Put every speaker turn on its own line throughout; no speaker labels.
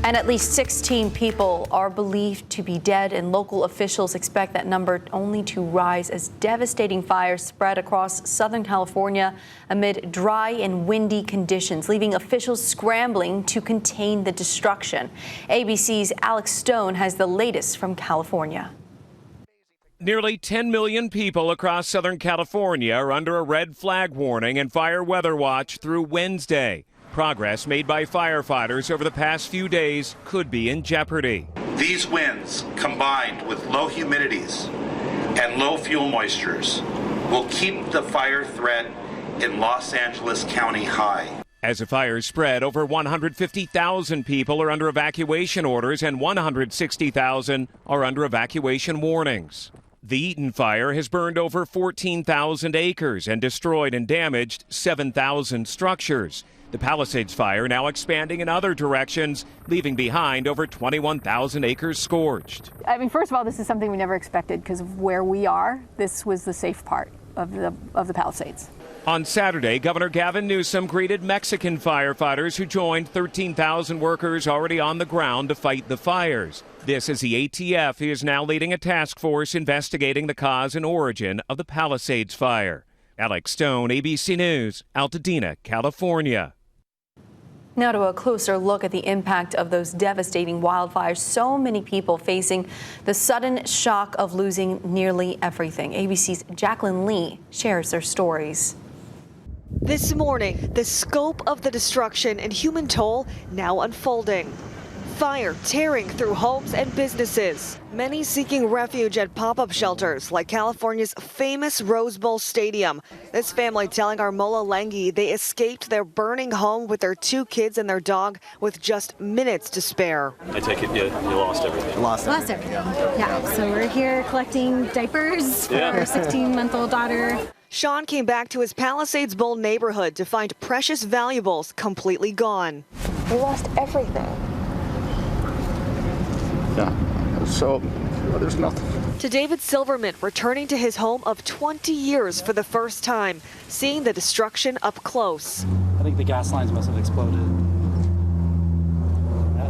And at least 16 people are believed to be dead, and local officials expect that number only to rise as devastating fires spread across Southern California amid dry and windy conditions, leaving officials scrambling to contain the destruction. ABC's Alex Stone has the latest from California.
Nearly 10 million people across Southern California are under a red flag warning and fire weather watch through Wednesday. Progress made by firefighters over the past few days could be in jeopardy.
These winds, combined with low humidities and low fuel moistures, will keep the fire threat in Los Angeles County high.
As the fires spread, over 150,000 people are under evacuation orders and 160,000 are under evacuation warnings. The Eaton fire has burned over 14,000 acres and destroyed and damaged 7,000 structures. The Palisades fire now expanding in other directions, leaving behind over 21,000 acres scorched.
I mean, first of all, this is something we never expected because of where we are. This was the safe part of the Palisades.
On Saturday, Governor Gavin Newsom greeted Mexican firefighters who joined 13,000 workers already on the ground to fight the fires. This is the ATF, who is now leading a task force investigating the cause and origin of the Palisades fire. Alex Stone, ABC News, Altadena, California.
Now to a closer look at the impact of those devastating wildfires. So many people facing the sudden shock of losing nearly everything. ABC's Jacqueline Lee shares their stories.
This morning, the scope of the destruction and human toll now unfolding. Fire tearing through homes and businesses, many seeking refuge at pop-up shelters like California's famous Rose Bowl Stadium. This family telling Armola Lengi they escaped their burning home with their 2 kids and their dog with just minutes to spare.
I take it you lost everything.
Lost everything. Yeah, so we're here collecting diapers for our 16-month-old daughter.
Sean came back to his Palisades Bowl neighborhood to find precious valuables completely gone.
We lost everything.
Yeah, so there's nothing.
To David Silverman, returning to his home of 20 years for the first time, seeing the destruction up close.
I think the gas lines must have exploded.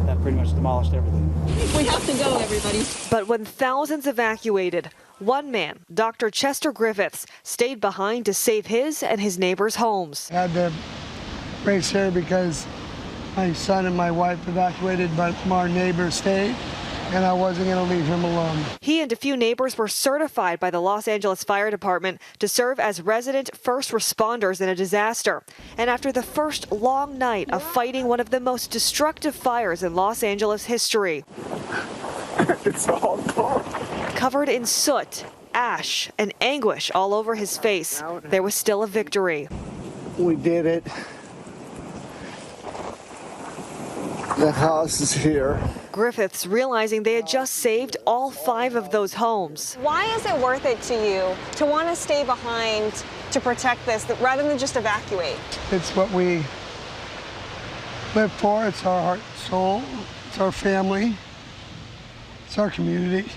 That pretty much demolished everything.
We have to go, everybody.
But when thousands evacuated, one man, Dr. Chester Griffiths, stayed behind to save his and his neighbors' homes.
I had to race here because my son and my wife evacuated, but our neighbor stayed, and I wasn't going to leave him alone.
He and a few neighbors were certified by the Los Angeles Fire Department to serve as resident first responders in a disaster. And after the first long night of fighting one of the most destructive fires in Los Angeles history,
It's all gone.
covered in soot, ash, and anguish all over his face, there was still a victory.
We did it. The house is here.
Griffiths realizing they had just saved all 5 of those homes.
Why is it worth it to you to want to stay behind to protect this rather than just evacuate?
It's what we live for. It's our heart and soul. It's our family. It's our community.